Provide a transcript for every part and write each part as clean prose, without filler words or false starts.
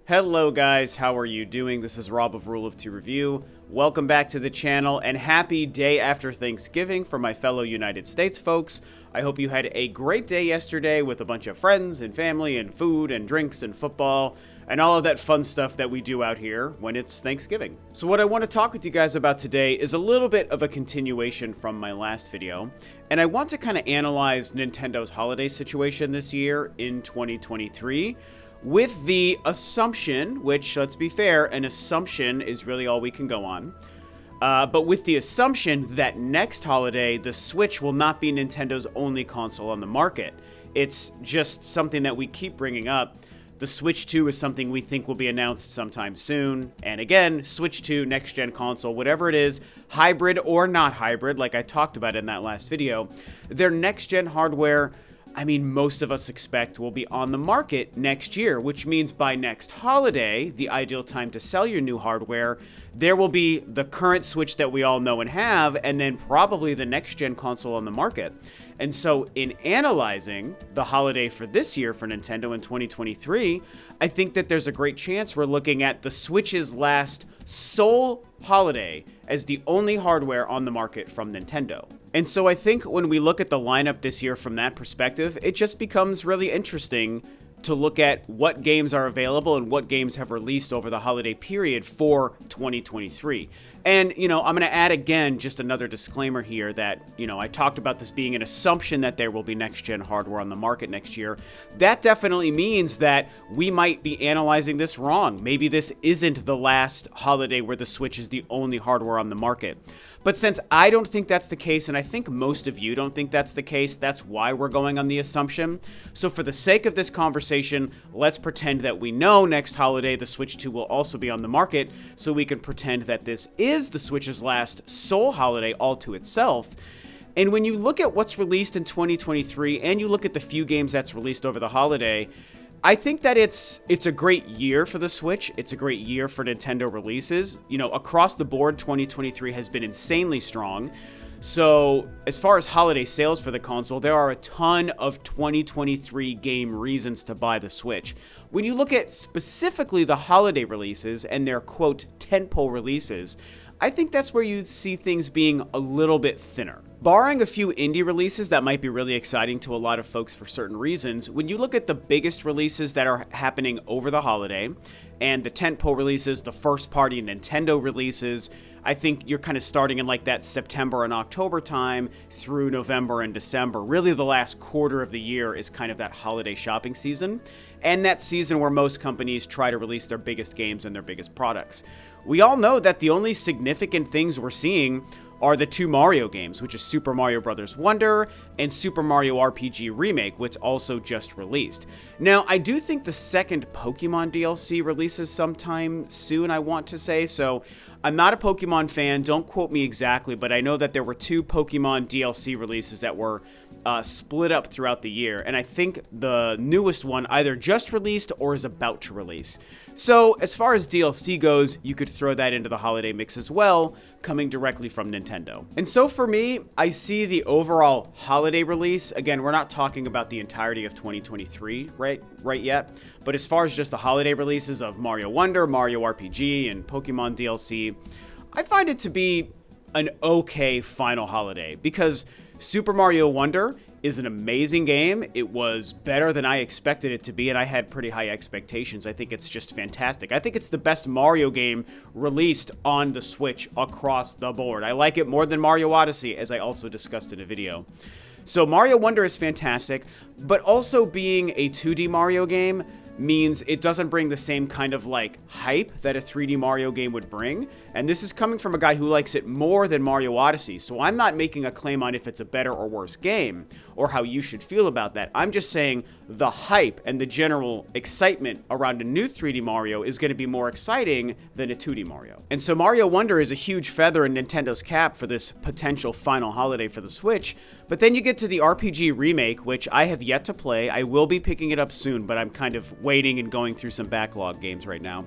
Hello guys, how are you doing? This is Rob of Rule of Two Review. Welcome back to the channel and happy day after Thanksgiving for my fellow United States folks. I hope you had a great day yesterday with a bunch of friends and family and food and drinks and football and all of that fun stuff that we do out here when it's Thanksgiving. So what I want to talk with you guys about today is a little bit of a continuation from my last video, and I want to kind of analyze Nintendo's holiday situation this year in 2023. With the assumption, which, let's be fair, an assumption is really all we can go on. But with the assumption that next holiday, the Switch will not be Nintendo's only console on the market. It's just something that we keep bringing up. The Switch 2 is something we think will be announced sometime soon. And again, Switch 2, next-gen console, whatever it is, hybrid or not hybrid, like I talked about in that last video, their next-gen hardware, I mean, most of us expect will be on the market next year, which means by next holiday, the ideal time to sell your new hardware, there will be the current Switch that we all know and have, and then probably the next-gen console on the market. And so in analyzing the holiday for this year for Nintendo in 2023, I think that there's a great chance we're looking at the Switch's last sole holiday as the only hardware on the market from Nintendo. And so I think when we look at the lineup this year from that perspective, it just becomes really interesting to look at what games are available and what games have released over the holiday period for 2023. And, I'm going to add again just another disclaimer here that, I talked about this being an assumption that there will be next-gen hardware on the market next year. That definitely means that we might be analyzing this wrong. Maybe this isn't the last holiday where the Switch is the only hardware on the market. But since I don't think that's the case, and I think most of you don't think that's the case, that's why we're going on the assumption. So for the sake of this conversation, let's pretend that we know next holiday the Switch 2 will also be on the market, so we can pretend that this is the Switch's last sole holiday all to itself. And when you look at what's released in 2023, and you look at the few games that's released over the holiday, I think that it's a great year for the Switch. It's a great year for Nintendo releases. Across the board, 2023 has been insanely strong. So as far as holiday sales for the console, there are a ton of 2023 game reasons to buy the Switch. When you look at specifically the holiday releases and their, quote, tentpole releases, I think that's where you see things being a little bit thinner. Barring a few indie releases that might be really exciting to a lot of folks for certain reasons, when you look at the biggest releases that are happening over the holiday, and the tentpole releases, the first-party Nintendo releases, I think you're kind of starting in like that September and October time through November and December. Really the last quarter of the year is kind of that holiday shopping season, and that season where most companies try to release their biggest games and their biggest products. We all know that the only significant things we're seeing are the two Mario games, which is Super Mario Bros. Wonder and Super Mario RPG Remake, which also just released. Now, I do think the second Pokemon DLC releases sometime soon, I want to say, so I'm not a Pokemon fan, don't quote me exactly, but I know that there were two Pokemon DLC releases that were split up throughout the year, and I think the newest one either just released or is about to release. So as far as DLC goes, you could throw that into the holiday mix as well, coming directly from Nintendo. And so for me, I see the overall holiday release, again, we're not talking about the entirety of 2023 right yet, but as far as just the holiday releases of Mario Wonder, Mario RPG, and Pokemon DLC, I find it to be an okay final holiday, because Super Mario Wonder is an amazing game. It was better than I expected it to be, and I had pretty high expectations. I think it's just fantastic. I think it's the best Mario game released on the Switch across the board. I like it more than Mario Odyssey, as I also discussed in a video. So Mario Wonder is fantastic, but also being a 2D Mario game means it doesn't bring the same kind of hype that a 3D Mario game would bring. And this is coming from a guy who likes it more than Mario Odyssey. So I'm not making a claim on if it's a better or worse game or how you should feel about that. I'm just saying the hype and the general excitement around a new 3D Mario is going to be more exciting than a 2D Mario. And so Mario Wonder is a huge feather in Nintendo's cap for this potential final holiday for the Switch. But then you get to the RPG Remake, which I have yet to play. I will be picking it up soon, but I'm kind of waiting and going through some backlog games right now.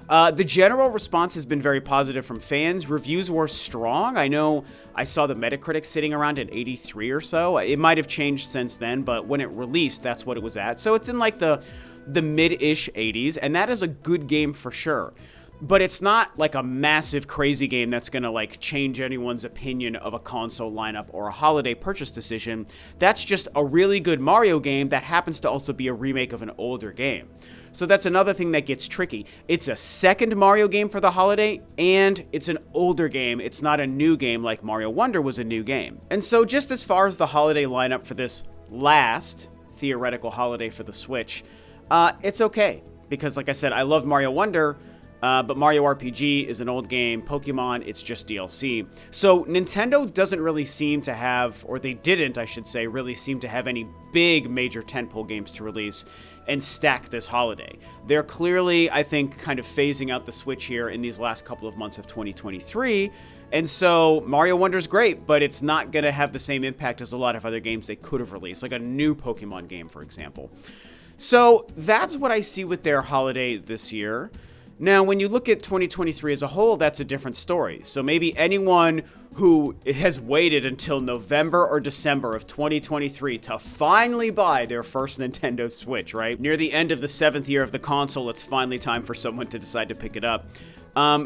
The general response has been very positive from fans. Reviews were strong. I know I saw the Metacritic sitting around at 83 or so. It might have changed since then, but when it released, that's what it was at. So it's in the the mid-ish 80s, and that is a good game for sure. But it's not like a massive crazy game that's going to like change anyone's opinion of a console lineup or a holiday purchase decision. That's just a really good Mario game that happens to also be a remake of an older game. So that's another thing that gets tricky. It's a second Mario game for the holiday, and it's an older game. It's not a new game like Mario Wonder was a new game. And so just as far as the holiday lineup for this last theoretical holiday for the Switch, it's okay. Because like I said, I love Mario Wonder, but Mario RPG is an old game. Pokemon, it's just DLC. So Nintendo doesn't really seem to have, or they didn't, I should say, really seem to have any big major tentpole games to release and stack this holiday. They're clearly, I think, kind of phasing out the Switch here in these last couple of months of 2023. And so Mario Wonder's great, but it's not going to have the same impact as a lot of other games they could have released, like a new Pokemon game, for example. So that's what I see with their holiday this year. Now, when you look at 2023 as a whole, that's a different story. So maybe anyone who has waited until November or December of 2023 to finally buy their first Nintendo Switch, right? Near the end of the 7th year of the console, it's finally time for someone to decide to pick it up.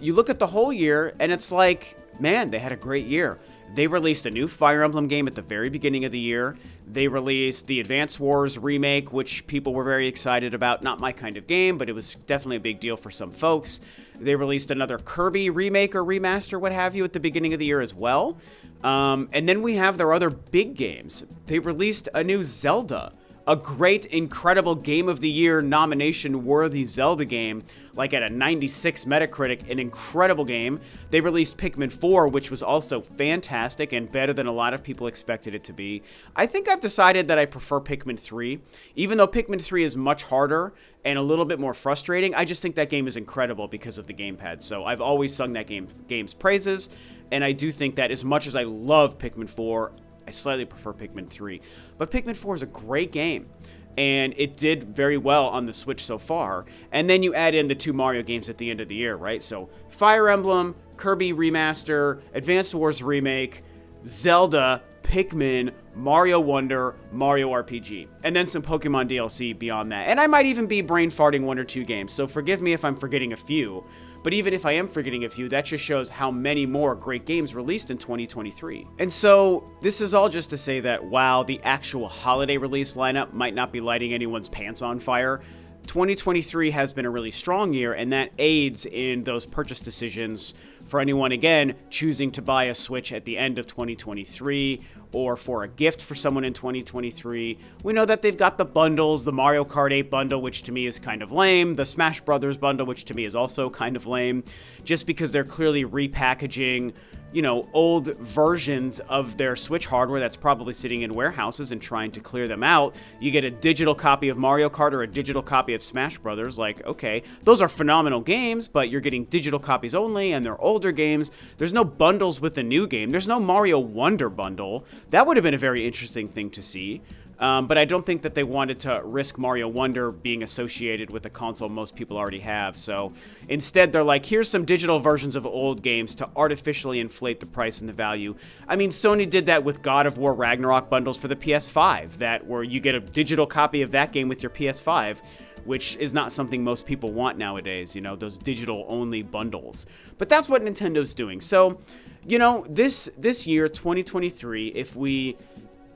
You look at the whole year, and it's like, man, they had a great year. They released a new Fire Emblem game at the very beginning of the year. They released the Advance Wars remake, which people were very excited about. Not my kind of game, but it was definitely a big deal for some folks. They released another Kirby remake or remaster, what have you, at the beginning of the year as well. And then we have their other big games. They released a new Zelda, a great, incredible Game of the Year nomination-worthy Zelda game, like at a 96 Metacritic, an incredible game. They released Pikmin 4, which was also fantastic and better than a lot of people expected it to be. I think I've decided that I prefer Pikmin 3. Even though Pikmin 3 is much harder and a little bit more frustrating, I just think that game is incredible because of the gamepad. So I've always sung that game's praises, and I do think that as much as I love Pikmin 4, I slightly prefer Pikmin 3. But Pikmin 4 is a great game, and it did very well on the Switch so far. And then you add in the 2 Mario games at the end of the year, right? So Fire Emblem, Kirby Remaster, Advance Wars Remake, Zelda, Pikmin, Mario Wonder, Mario RPG, and then some Pokemon DLC beyond that. And I might even be brain farting 1 or 2 games, so forgive me if I'm forgetting a few. But even if I am forgetting a few, that just shows how many more great games released in 2023. And so this is all just to say that while the actual holiday release lineup might not be lighting anyone's pants on fire, 2023 has been a really strong year, and that aids in those purchase decisions for anyone, again, choosing to buy a Switch at the end of 2023 or for a gift for someone in 2023. We know that they've got the bundles, the Mario Kart 8 bundle, which to me is kind of lame, the Smash Brothers bundle, which to me is also kind of lame, just because they're clearly repackaging, you know, old versions of their Switch hardware that's probably sitting in warehouses and trying to clear them out. You get a digital copy of Mario Kart or a digital copy of Smash Brothers. Like, okay, those are phenomenal games, but you're getting digital copies only, and they're older games. There's no bundles with the new game. There's no Mario Wonder bundle. That would have been a very interesting thing to see. But I don't think that they wanted to risk Mario Wonder being associated with a console most people already have. So instead, they're like, here's some digital versions of old games to artificially inflate the price and the value. I mean, Sony did that with God of War Ragnarok bundles for the PS5, where you get a digital copy of that game with your PS5, which is not something most people want nowadays, you know, those digital-only bundles. But that's what Nintendo's doing. So, you know, this year, 2023, if we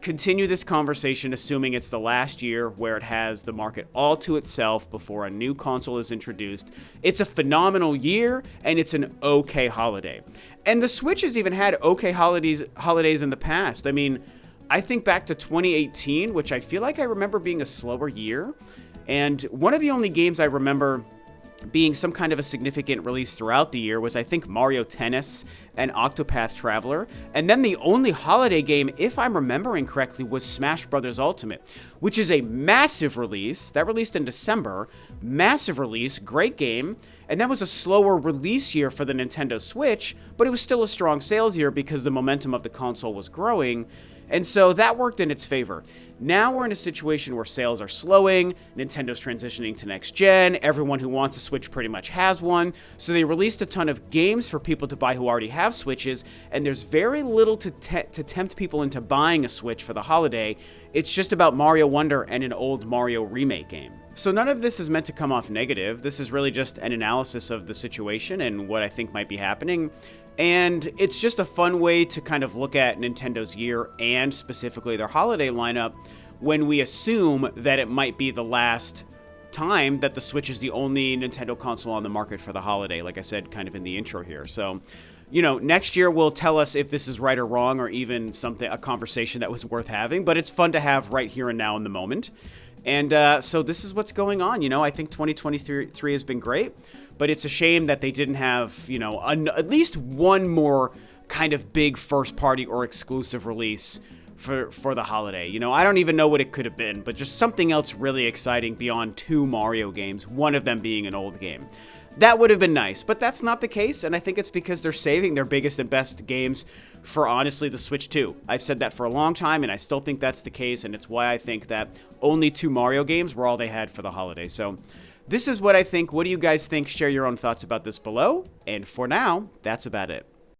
continue this conversation assuming it's the last year where it has the market all to itself before a new console is introduced, it's a phenomenal year, and it's an okay holiday. And the Switch has even had okay holidays in the past. I mean, I think back to 2018, which I feel like I remember being a slower year, and one of the only games I remember being some kind of a significant release throughout the year was, I think, Mario Tennis and Octopath Traveler. And then the only holiday game, if I'm remembering correctly, was Smash Bros. Ultimate, which is a massive release. That released in December. Massive release, great game. And that was a slower release year for the Nintendo Switch, but it was still a strong sales year because the momentum of the console was growing. And so that worked in its favor. Now we're in a situation where sales are slowing, Nintendo's transitioning to next gen, everyone who wants a Switch pretty much has one, so they released a ton of games for people to buy who already have Switches, and there's very little to tempt people into buying a Switch for the holiday. It's just about Mario Wonder and an old Mario remake game. So none of this is meant to come off negative. This is really just an analysis of the situation and what I think might be happening. And it's just a fun way to kind of look at Nintendo's year and specifically their holiday lineup when we assume that it might be the last time that the Switch is the only Nintendo console on the market for the holiday, like I said kind of in the intro here. So, you know, next year will tell us if this is right or wrong, or even a conversation that was worth having, but it's fun to have right here and now in the moment. And so this is what's going on. You know, I think 2023 has been great, but it's a shame that they didn't have, you know, at least one more kind of big first party or exclusive release for the holiday. You know, I don't even know what it could have been, but just something else really exciting beyond 2 Mario games, one of them being an old game. That would have been nice, but that's not the case, and I think it's because they're saving their biggest and best games for, honestly, the Switch 2. I've said that for a long time, and I still think that's the case, and it's why I think that only 2 Mario games were all they had for the holiday. So this is what I think. What do you guys think? Share your own thoughts about this below, and for now, that's about it.